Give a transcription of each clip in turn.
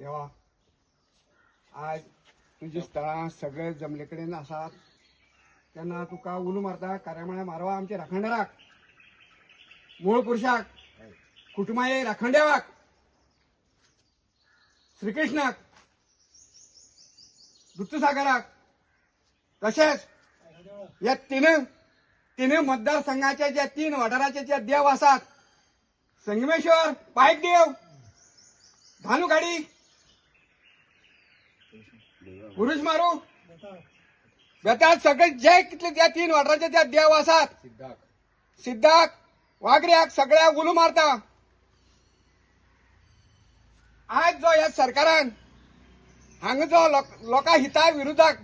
देवा आज तुझी स्थळां सगळे जमले कडेन आसात तेन्ना तुका उलो मारता कार्यामळ्या मारवा आमचे राखणदाराक मूळ पुरुषाक कुटुंबाये राखणदेवाक श्रीकृष्णाक दुधसागराक तशेंच या तिनूय मतदारसंघाचे जे 3 वाठाराचे जे देव आसात संगमेश्वर पायक देव भानुगाडी पुरुष मारू बेताळ सगळे जे कितले त्या 3 वाठाराचे जे देव आसात सिद्धाक वागड्याक सगळ्या उलो मारता आज जो ह्या सरकारान हांगा जो लोकां हिता विरोधाक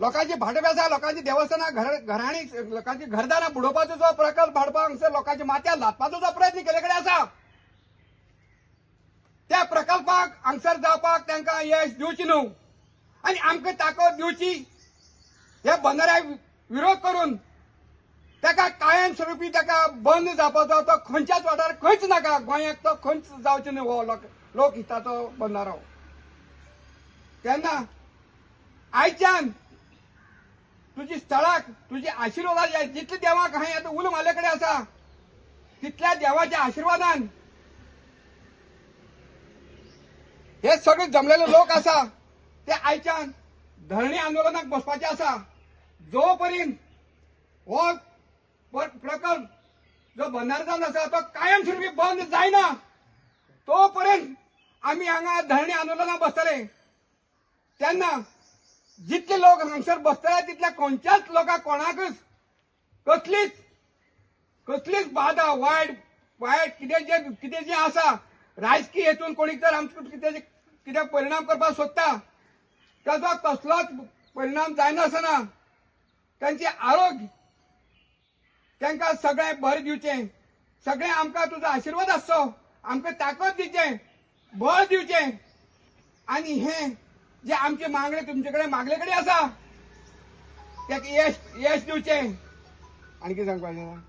लोकांची भाडे आसा लोकांची देवस्थानां घराणी लोकांची घरदारां बुडोवपाचो जो प्रकल्प हाडपाक हांगसर लोकांच्या माथ्यार लादपाचो जो प्रयत्न केले कडेन आसा त्या प्रकल्पाक हांगसर जावपाक तांकां यश दिवची न्हू आनी आमकां ताकद दिवची हे बंदराक विरोध करून ताका कायम स्वरुपी ताका बंद जावपाचो तो खंयच्याच वाठार खंयच नाका गोंयाक तो खंयच जावचो न्हू हो लोक हिताचो बंदारो तेन्ना आयच्यान तुजी स्थळाक तुजी आशिर्वाद जितले देवाक हांवें आतां उलो मारले कडेन आसा तितल्या देवाच्या आशिर्वादान हे सगळे जमलेले लोक आसा ते आयच्यान धरणी आंदोलनाक बसपाचे आसा जो पर्यंत हो प्रकल्प जो बंदार जावन आसा तो कायम स्वरुपी बंद जायना तो पर्यंत आमी हांगा धरणी आंदोलनाक बसतले तेन्ना जितले लोक हांगसर बसतले तितल्या खंयच्याच लोकांक कोणाकच कसलीच बाधा वायट कितें जे आसा राजकीय हेतून कोणी जर आमचे कितें परिणाम करपाक सोदता ताचो कसलोच परिणाम जायनासतना तांचे आरोग्य तांकां सगळें बरें दिवचें सगळें आमकां तुजो आशिर्वाद आसचो आमकां ताकद दिवचें बळ दिवचें आनी हें जे आमचे मागणे तुमचे कडेन मागले कडेन आसा ताका यश दिवचें आनी कितें सांगपाचें